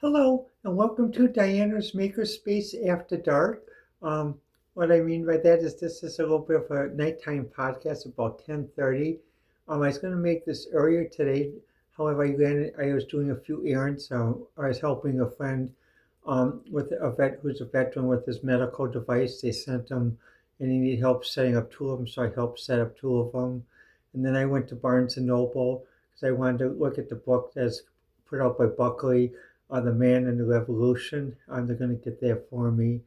Hello, and welcome to Diana's Makerspace After Dark. Um, what I mean by that is this is a little bit of a nighttime podcast about 10:30. I was going to make this earlier today. However, I was doing a few errands. I was helping a friend with a vet who's a veteran with his medical device. They sent him, and he needed help setting up two of them, so I helped set up two of them. And then I went to Barnes and Noble because I wanted to look at the book that's put out by Buckley, The Man and the Revolution. They're going to get that for me,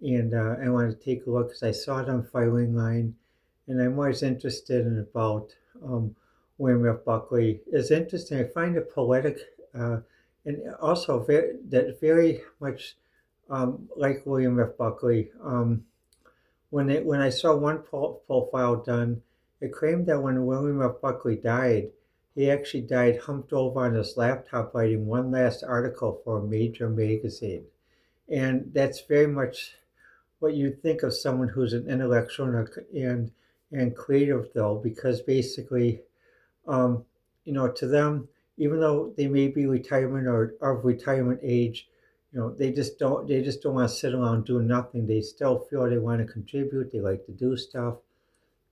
and I wanted to take a look because I saw it on filing line, and I'm always interested in about William F. Buckley. It's interesting. I find it poetic. And also very much like William F. Buckley. When I saw one profile done, it claimed that when William F. Buckley died, he actually died humped over on his laptop writing one last article for a major magazine. And that's very much what you think of someone who's an intellectual and creative, though, because basically um, to them, even though they may be retirement or of retirement age, they just don't want to sit around doing nothing. They still feel they want to contribute. They like to do stuff,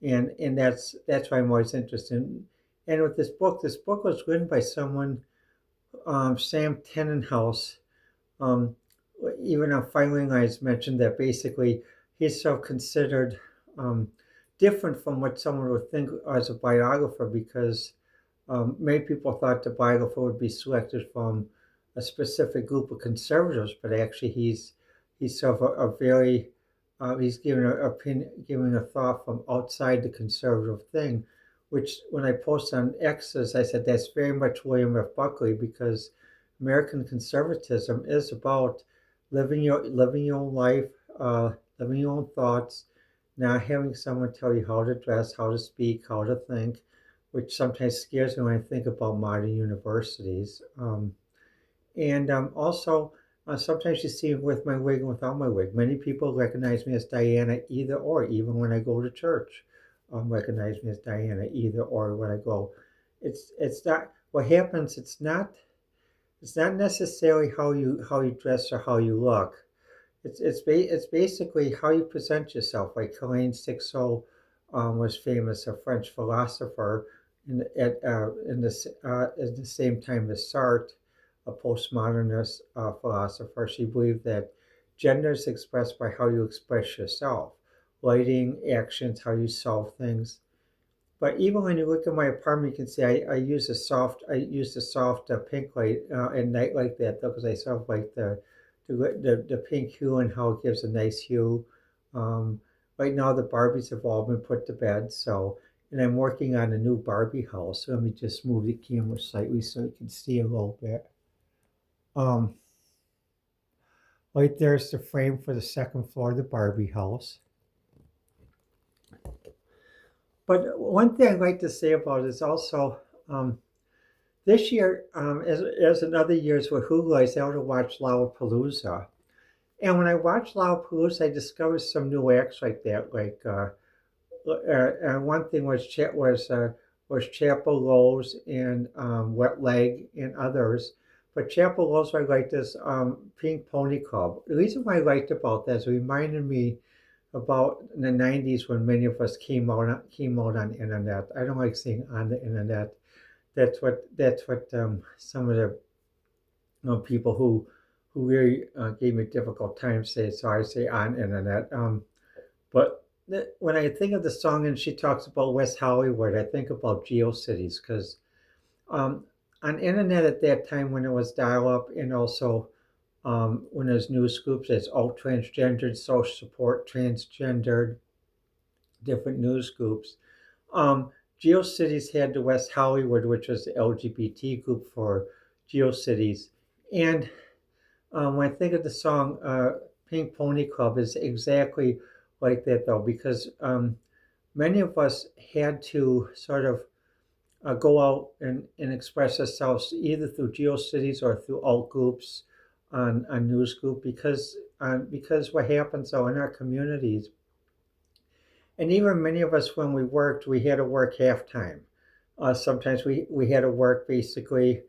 and that's why I'm always interested. And with this book was written by someone, Sam Tennenhouse. Um, Even on filing lines mentioned that basically he's so considered different from what someone would think as a biographer because many people thought the biographer would be selected from a specific group of conservatives, but actually he's sort of a very he's giving giving a thought from outside the conservative thing, which when I posted on X's, I said that's very much William F. Buckley because American conservatism is about living your own life, living your own thoughts, not having someone tell you how to dress, how to speak, how to think, which sometimes scares me when I think about modern universities. And also, sometimes you see with my wig and without my wig. Many people recognize me as Diana either or, even when I go to church. Recognize me as Diana either or when I go. It's not what happens. It's not necessarily how you dress or how you look. It's basically how you present yourself. Like Helene Sixo was famous, a French philosopher, at the same time as Sartre, a postmodernist philosopher. She believed that gender is expressed by how you express yourself, lighting, actions, how you solve things. But even when you look at my apartment, you can see I use a soft pink light at night like that though, because I sort of like the pink hue and how it gives a nice hue. Um, right now the Barbies have all been put to bed, and I'm working on a new Barbie house. So let me just move the camera slightly so you can see a little bit. Um, right there's the frame for the second floor of the Barbie house. But one thing I'd like to say about it is also um, this year, as in other years with Hulu, I was able to watch Lollapalooza. And when I watched Lollapalooza, I discovered some new acts like that. One thing was Chappel Lowe's and Wet Leg and others. But Chappel Lowe's I liked this Pink Pony Club. The reason why I liked about that is it reminded me about the '90s when many of us came out on the internet. I don't like saying on the internet. That's what some of the people who really gave me difficult time say. So I say on internet. But when I think of the song and she talks about West Hollywood, I think about GeoCities because um, on internet at that time when it was dial up and also when there's news scoops, it's all transgendered, social support, transgendered, different news scoops. Um, GeoCities had the West Hollywood, which was the LGBT group for GeoCities. And when I think of the song Pink Pony Club, is exactly like that, though, because many of us had to sort of go out and express ourselves either through GeoCities or through alt groups on news group because what happens though in our communities and even many of us when we worked we had to work half time. Sometimes we had to work basically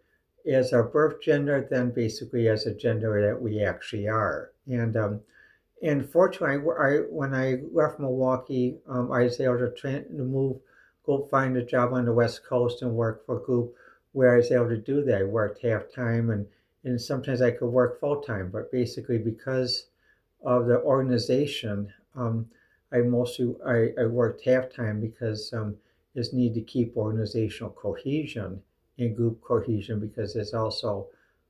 as our birth gender, then basically as a gender that we actually are. And fortunately, when I left Milwaukee, I was able to move, go find a job on the West Coast and work for a group where I was able to do that. I worked half time, and sometimes I could work full time. But basically, because of the organization, I worked half time because there's need to keep organizational cohesion and group cohesion because there's also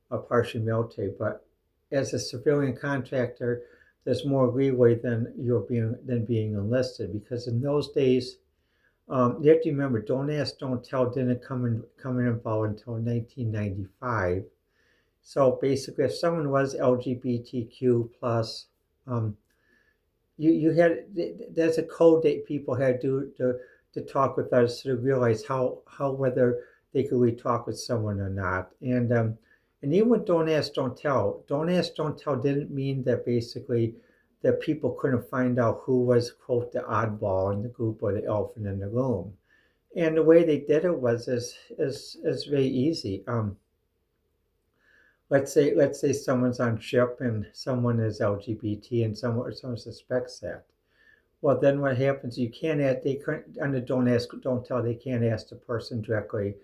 a partial military. But as a civilian contractor, there's more leeway than being enlisted because in those days, you have to remember, Don't Ask, Don't Tell didn't come in about until 1995. So basically, if someone was LGBTQ plus, um, you had there's a code that people had to talk with us to realize how whether they could really talk with someone or not. And even with Don't Ask, Don't Tell, Don't Ask, Don't Tell didn't mean that basically that people couldn't find out who was quote the oddball in the group or the elephant in the room. And the way they did it was is very easy. Let's say someone's on ship and someone is LGBT and someone suspects that. Well, then what happens? You can't ask. They can't under Don't Ask, Don't Tell. They can't ask the person directly,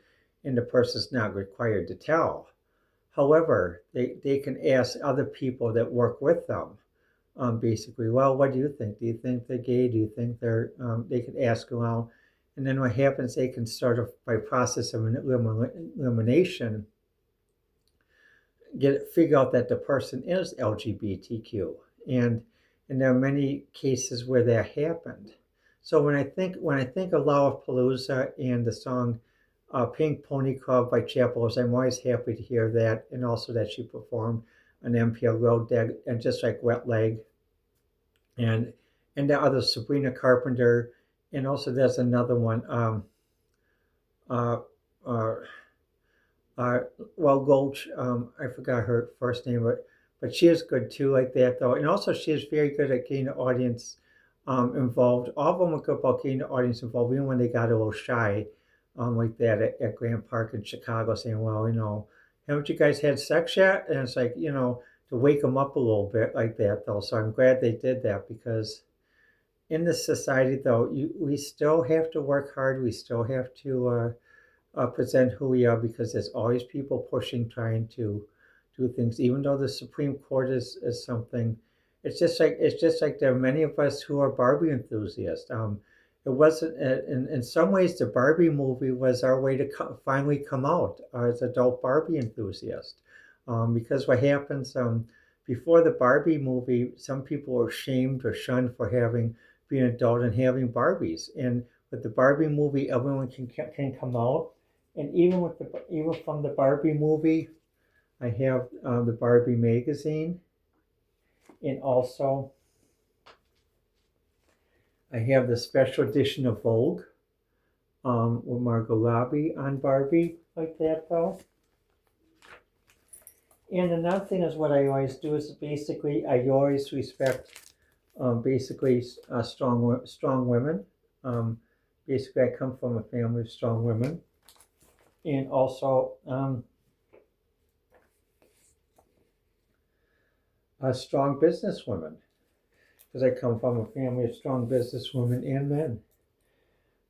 and the person's not required to tell. However, they can ask other people that work with them. Basically, well, what do you think? Do you think they're gay? Do you think they're? They could ask around, and then what happens? They can sort of by process of elimination figure out that the person is LGBTQ, and and there are many cases where that happened. So when I think of Lollapalooza and the song "Pink Pony Club" by Chappel, I'm always happy to hear that, and also that she performed on NPR Road Deck and just like Wet Leg, and the other Sabrina Carpenter, and also there's another one. Uh, uh, Uh, well, Gulch, I forgot her first name, but she is good too, like that though, and also she is very good at getting the audience involved. All of them were good about getting the audience involved, even when they got a little shy, like that at Grant Park in Chicago, saying, "Well, haven't you guys had sex yet?" And it's like, to wake them up a little bit, like that though. So I'm glad they did that because in this society though, we still have to work hard. We still have to. Present who we are because there's always people pushing, trying to do things. Even though the Supreme Court is something, it's just like there are many of us who are Barbie enthusiasts. It wasn't in some ways the Barbie movie was our way to finally come out as adult Barbie enthusiasts. Because what happens before the Barbie movie, some people were shamed or shunned for having being adult and having Barbies, and with the Barbie movie, everyone can come out, and even from the Barbie movie, I have the Barbie magazine, and also I have the special edition of Vogue with Margot Robbie on Barbie, like that though. And another thing is what I always do is basically I always respect basically strong women. Um, Basically, I come from a family of strong women, and also strong businesswomen, because I come from a family of strong businesswomen and men.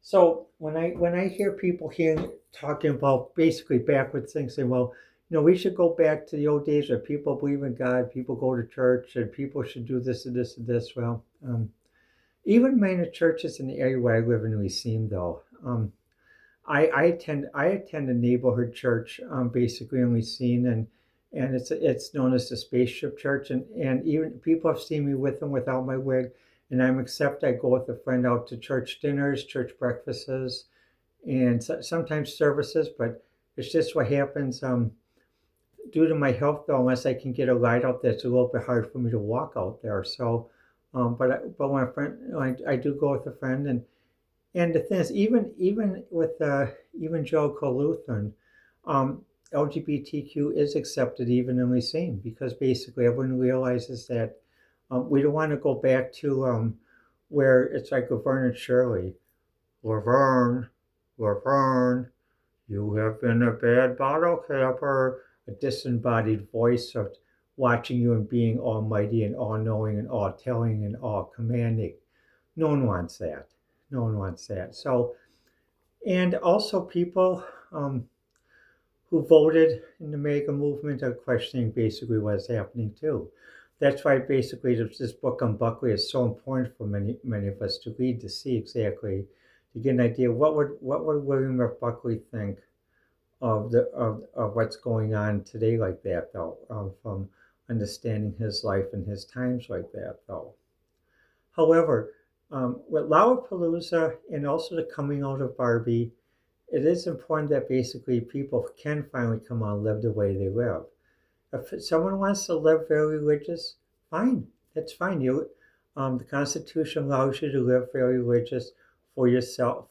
So when I hear people here talking about basically backwards things, saying, well, we should go back to the old days where people believe in God, people go to church, and people should do this and this and this. Well, even minor churches in the area where I live in Racine, though, I attend a neighborhood church, basically in Racine, and it's known as the Spaceship Church, and even people have seen me with them without my wig, and I go with a friend out to church dinners, church breakfasts, and sometimes services, but it's just what happens. Due to my health, though, unless I can get a ride out there, it's a little bit hard for me to walk out there. So, but when a friend, I do go with a friend, and the thing is, even with evangelical Lutheran, LGBTQ is accepted even in Racine because basically everyone realizes that we don't want to go back to where it's like Laverne and Shirley. Laverne, Laverne, You have been a bad bottle capper, a disembodied voice of watching you and being almighty and all knowing and all telling and all commanding. No one wants that. No one wants that. So, and also people um, who voted in the MAGA movement are questioning basically what's happening too. That's why basically this book on Buckley is so important for many of us to read to see exactly to get an idea what would William F. Buckley think of what's going on today like that though, from understanding his life and his times like that though. However, with Lollapalooza and also the coming out of Barbie, it is important that basically people can finally come out and live the way they live. If someone wants to live very religious, fine, that's fine. The Constitution allows you to live very religious for yourself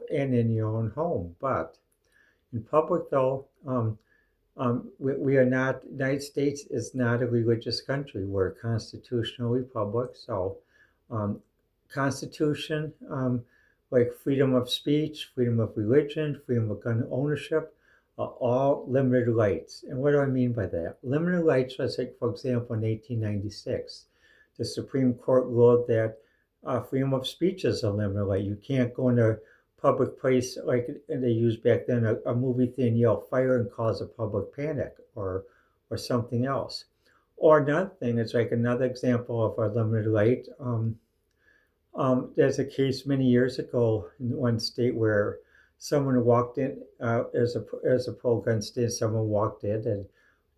and in your own home. But in public, though, we are not. United States is not a religious country. We're a constitutional republic. So, um, Constitution, like freedom of speech, freedom of religion, freedom of gun ownership, are all limited rights. And what do I mean by that? Limited rights was like, for example, in 1896, the Supreme Court ruled that freedom of speech is a limited right. You can't go in a public place like they used back then, a movie theater, and yell fire and cause a public panic or something else. Or another thing, it's like another example of a limited right. There's a case many years ago in one state where someone walked in as a pro-gun state. Someone walked in and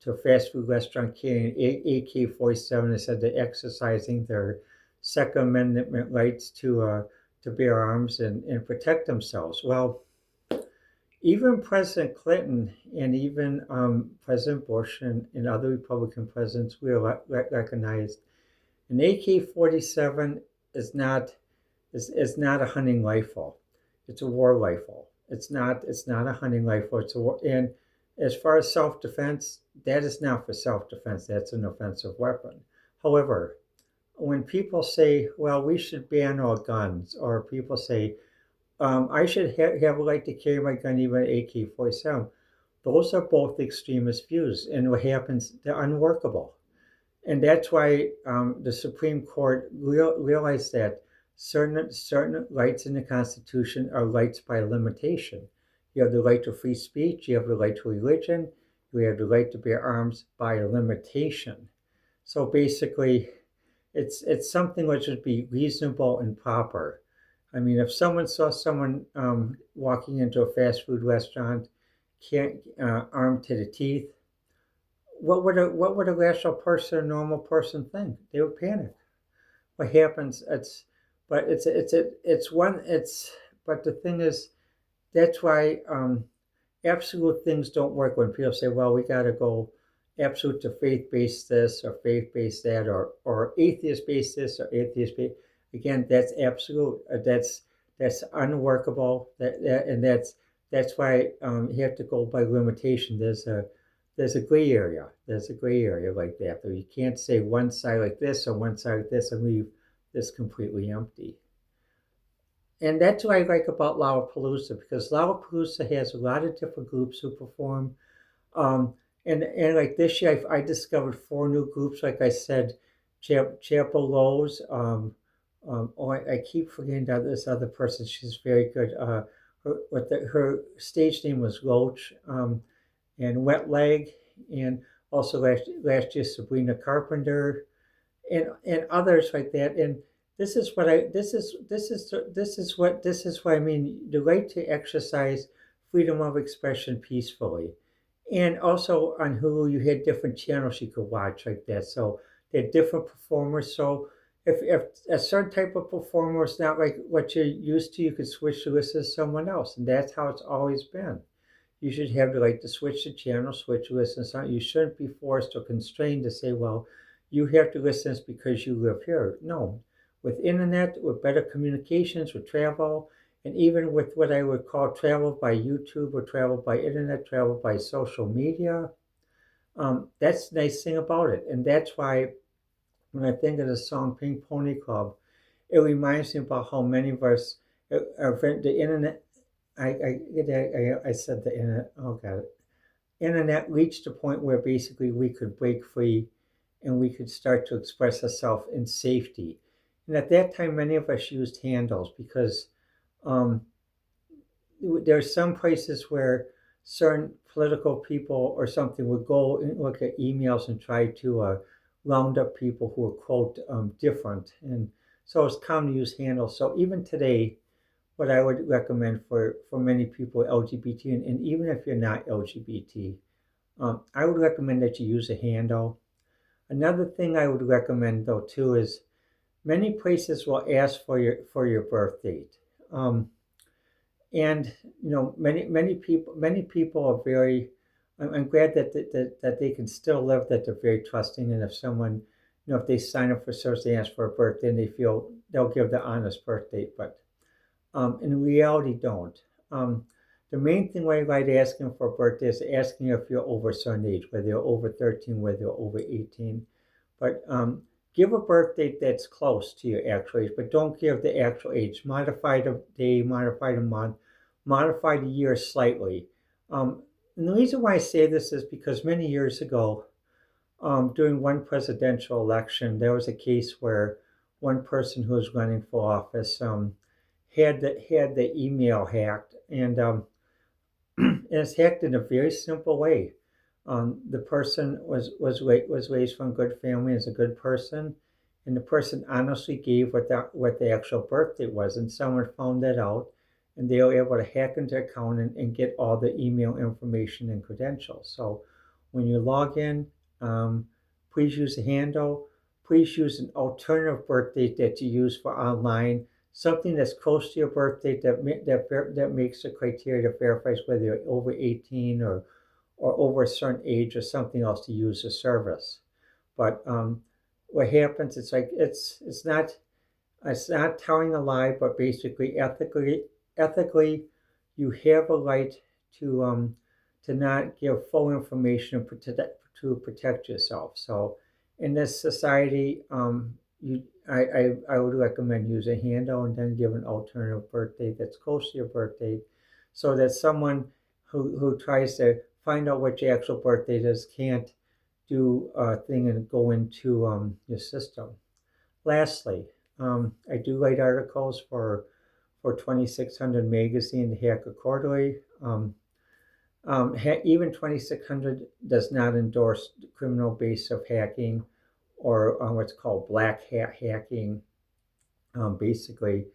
to a fast food restaurant carrying AK-47 and said they're exercising their Second Amendment rights to bear arms and protect themselves. Well, even President Clinton and even President Bush and other Republican presidents recognized an AK-47 is not is not a hunting rifle. It's a war rifle. It's not a hunting rifle. It's a war. And as far as self-defense, that is not for self-defense. That's an offensive weapon. However, when people say, "Well, we should ban all guns," or people say, "I should have a right to carry my gun, even AK-47," those are both extremist views. And what happens? They're unworkable. And that's why the Supreme Court realized that certain rights in the Constitution are rights by limitation. You have the right to free speech, you have the right to religion, you have the right to bear arms by limitation. So basically, it's something which would be reasonable and proper. I mean, if someone saw someone walking into a fast food restaurant, can't armed to the teeth, what would a rational person, a normal person think? They would panic. What happens? It's but the thing is that's why absolute things don't work when people say, well, we got to go absolute to faith-based this or faith-based that or atheist-based this or atheist-based. Again, that's absolute. That's unworkable. That's why you have to go by limitation. There's a gray area. There's a gray area like that. Though you can't say one side like this or one side like this and leave this completely empty. And that's what I like about Lollapalooza because Lollapalooza has a lot of different groups who perform. Um, and like this year, I discovered four new groups. Like I said, Chappel Lowe's. I keep forgetting that this other person. She's very good. Her stage name was Loach. And Wet Leg, and also last year Sabrina Carpenter, and others like that. And this is what I mean. The right to exercise freedom of expression peacefully, and also on Hulu you had different channels you could watch like that. So they had different performers. So if a certain type of performer is not like what you're used to, you could switch to listen to someone else, and that's how it's always been. You should have the right to switch the channel, switch to listen to something. You shouldn't be forced or constrained to say, well, you have to listen because you live here. No. With internet, with better communications, with travel, and even with what I would call travel by YouTube or travel by internet, travel by social media, that's the nice thing about it. And that's why when I think of the song Pink Pony Club, it reminds me about how many of us, the internet I said the internet. Oh god, internet reached a point where basically we could break free, and we could start to express ourselves in safety. And at that time, many of us used handles because um, there are some places where certain political people or something would go and look at emails and try to round up people who are quote different, and so it's common to use handles. So even today, what I would recommend for many people LGBT, and even if you're not LGBT, I would recommend that you use a handle. Another thing I would recommend though too is many places will ask for your birth date. Um, and many people are very. I'm glad that they can still live, that they're very trusting, and if someone, if they sign up for service, they ask for a birthday, and they feel they'll give the honest birth date, but in reality, don't. Um, the main thing why you like asking for a birthday is asking if you're over a certain age, whether you're over 13, whether you're over 18. But give a birth date that's close to your actual age, but don't give the actual age. Modify the day, modify the month, modify the year slightly. And the reason why I say this is because many years ago, during one presidential election, there was a case where one person who was running for office had the email hacked, and it's hacked in a very simple way. The person was raised from a good family, as a good person, and the person honestly gave what the actual birth date was, and someone found that out, and they were able to hack into their account and get all the email information and credentials. So when you log in, um, please use a handle. Please use an alternative birth date that you use for online, something that's close to your birth date that makes the criteria to verify whether you're over 18 or over a certain age or something else to use the service. But what happens? It's not telling a lie, but basically ethically, you have a right to not give full information to protect yourself. So in this society, I would recommend use a handle and then give an alternative birth date that's close to your birth date, so that someone who tries to find out what your actual birth date is can't do a thing and go into your system. Lastly, I do write articles for 2600 magazine, the Hacker Quarterly. Even 2600 does not endorse the criminal base of hacking, or what's called black hat hacking. Basically,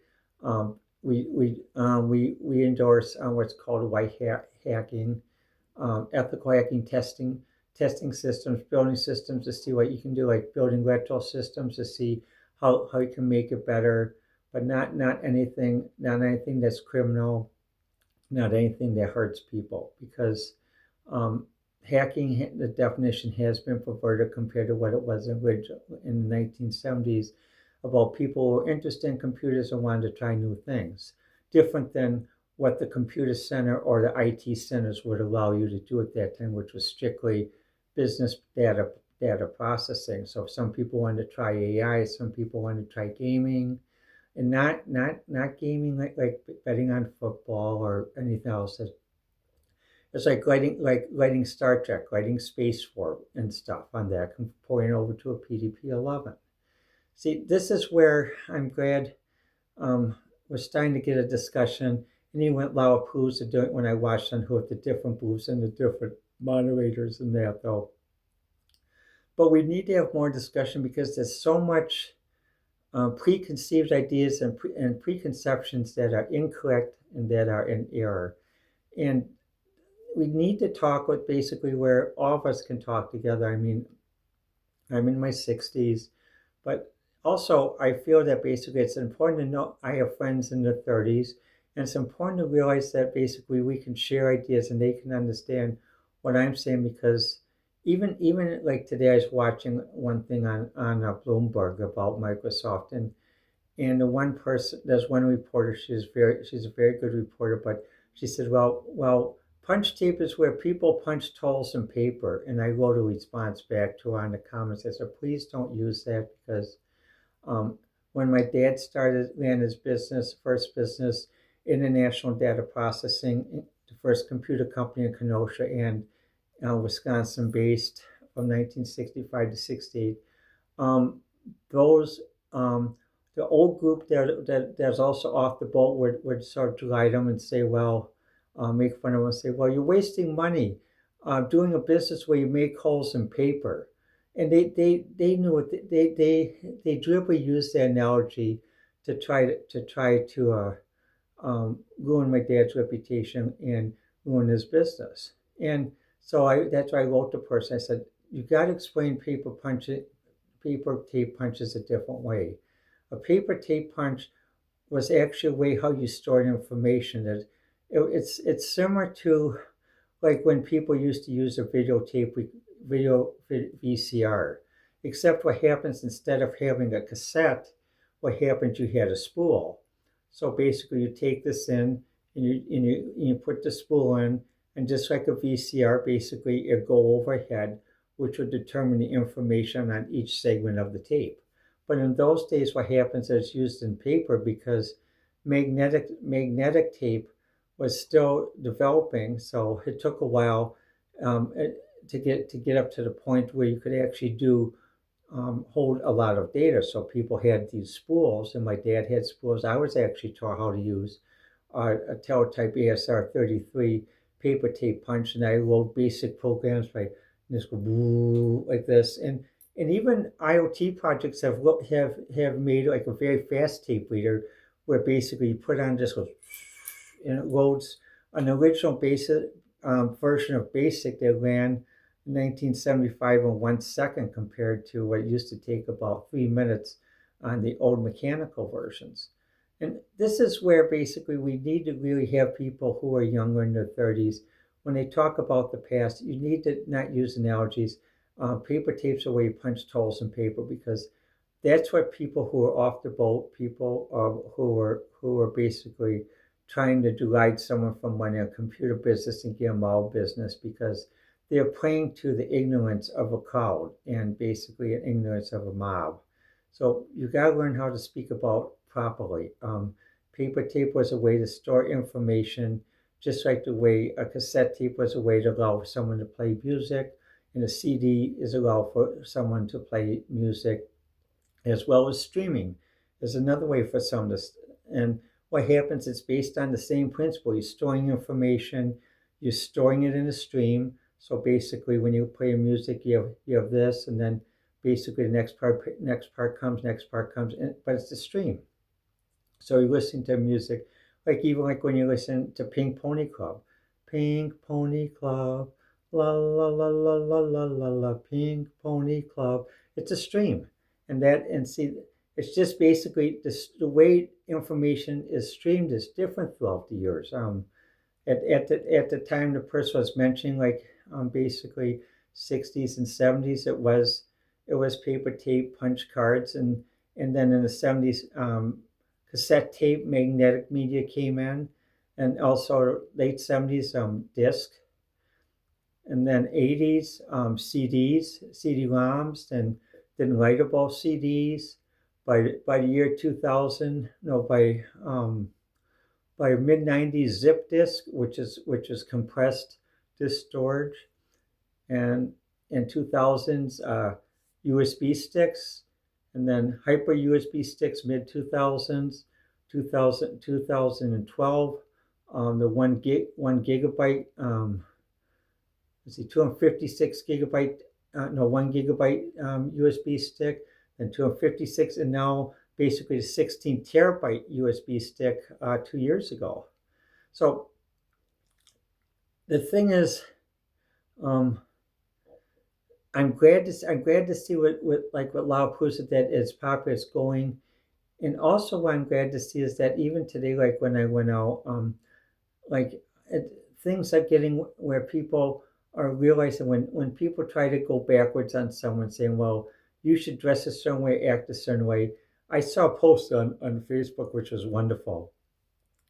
we endorse what's called white hat hacking, ethical hacking, testing systems, building systems to see what you can do, like building retro systems to see how you can make it better, but not anything that's criminal, not anything that hurts people, because um, hacking, the definition has been perverted compared to what it was in the 1970s, about people who were interested in computers and wanted to try new things, different than what the computer center or the IT centers would allow you to do at that time, which was strictly business data processing. So some people wanted to try AI, some people wanted to try gaming, and not gaming like betting on football or anything else. It's like writing Star Trek, writing Space War and stuff on that, pouring over to a PDP-11. See, this is where I'm glad we're starting to get a discussion. And he went Lollapalooza doing when I watched on who the different booths and the different moderators and that though. But we need to have more discussion because there's so much preconceived ideas and preconceptions that are incorrect and that are in error. And we need to talk with basically where all of us can talk together. I mean, I'm in my 60s, but also I feel that basically it's important to know I have friends in their 30s, and it's important to realize that basically we can share ideas and they can understand what I'm saying, because even like today I was watching one thing on Bloomberg about Microsoft, and the one person, there's one reporter, she's a very good reporter, but she said, well, punch tape is where people punch holes in paper. And I wrote a response back to her on the comments. I said, please don't use that, because um, when my dad ran his business, first business, International Data Processing, the first computer company in Kenosha and Wisconsin based from 1965 to 68. Um, those the old group that's also off the boat would sort of deride them and say, well, make fun of them and say, well, you're wasting money doing a business where you make holes in paper. And they knew what they deliberately used the analogy to try to ruin my dad's reputation and ruin his business. And so that's why I wrote the person. I said, you got to explain paper tape punches a different way. A paper tape punch was actually a way how you stored information. It's similar to like when people used to use a video VCR, except what happens instead of having a cassette, what happens you had a spool. So basically, you take this in and you put the spool in, and just like a VCR, basically it go overhead, which would determine the information on each segment of the tape. But in those days, what happens is it's used in paper because magnetic tape was still developing, so it took a while um, to get up to the point where you could actually hold a lot of data. So people had these spools, and my dad had spools. I was actually taught how to use a teletype ASR 33 paper tape punch, and I wrote basic programs by just go like this. And even IoT projects have made like a very fast tape reader, where basically you put on just goes and it loads an original basic version of BASIC that ran 1975 in 1 second compared to what used to take about 3 minutes on the old mechanical versions. And this is where basically we need to really have people who are younger in their 30s. When they talk about the past, you need to not use analogies. Paper tapes are where you punch holes in paper because that's what people who are off the boat, people who are basically trying to deride someone from running a computer business and get them out of business because they're playing to the ignorance of a crowd and basically an ignorance of a mob. So you got to learn how to speak about properly. Paper tape was a way to store information, just like the way a cassette tape was a way to allow someone to play music, and a CD is allowed for someone to play music, as well as streaming is another way for some to. And what happens? It's based on the same principle. You're storing information, you're storing it in a stream. So basically, when you play music, you have this, and then basically the next part comes, but it's a stream. So you're listening to music, like even like when you listen to Pink Pony Club, Pink Pony Club, la la la la la la la la, Pink Pony Club. It's a stream, and see, it's just basically the way information is streamed is different throughout the years. At the time the person was mentioning, like basically 60s and 70s, it was paper tape punch cards, and then in the 70s cassette tape magnetic media came in, and also late 70s disc, and then 80s CDs, CD-ROMs, and then writable CDs. By the year 2000, no, by mid 90s zip disk, which is compressed disk storage, and in 2000s USB sticks, and then hyper USB sticks mid 2000s, 2012, the 1 gigabyte, let's see, 256 gigabyte, no, 1 gigabyte USB stick, and 256, and now basically a 16 terabyte USB stick 2 years ago. So the thing is, um, I'm glad to see what Lollapalooza that is popular is going, and also what I'm glad to see is that even today, like when I went out, like things are getting where people are realizing when people try to go backwards on someone saying, well, you should dress a certain way, act a certain way. I saw a post on Facebook which was wonderful.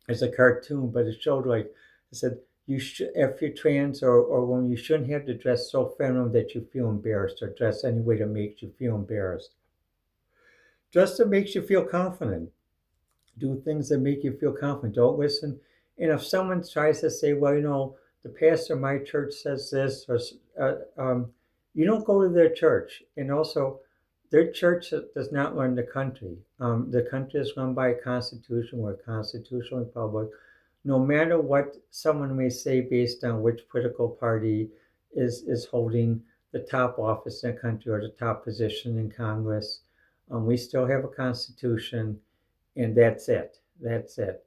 It's a cartoon, but it showed like it said you should, if you're trans or woman, you shouldn't have to dress so feminine that you feel embarrassed, or dress any way that makes you feel embarrassed. Dress that makes you feel confident. Do things that make you feel confident. Don't listen. And if someone tries to say, well, the pastor of my church says this, or you don't go to their church. And also, their church does not run the country. The country is run by a constitution. We're a constitutional republic. No matter what someone may say based on which political party is holding the top office in the country or the top position in Congress, we still have a constitution, and that's it. That's it.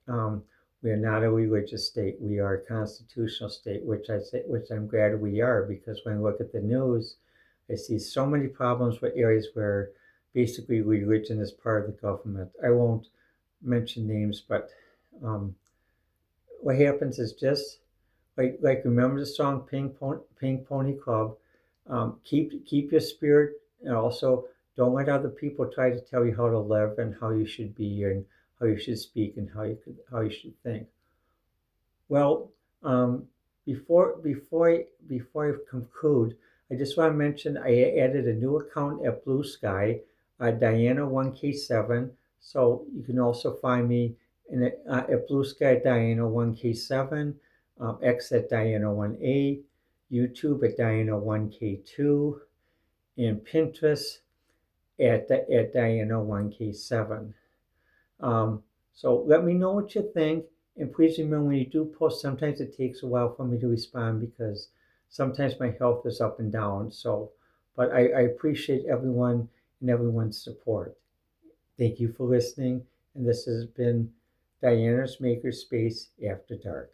We are not a religious state. We are a constitutional state, which I'm glad we are, because when I look at the news, I see so many problems with areas where basically religion is part of the government. I won't mention names, but what happens is just like remember the song Pink Pony Club. Keep your spirit, and also don't let other people try to tell you how to live and how you should be and how you should speak and how you should think. Well, before I conclude, I just want to mention I added a new account at Blue Sky, Diana1K7. So you can also find me at Blue Sky Diana1K7, X at Diana1A, YouTube at Diana1K2, and Pinterest at Diana1K7. So let me know what you think. And please remember, when you do post, sometimes it takes a while for me to respond because sometimes my health is up and down. But I appreciate everyone and everyone's support. Thank you for listening. And this has been Diana's Makerspace After Dark.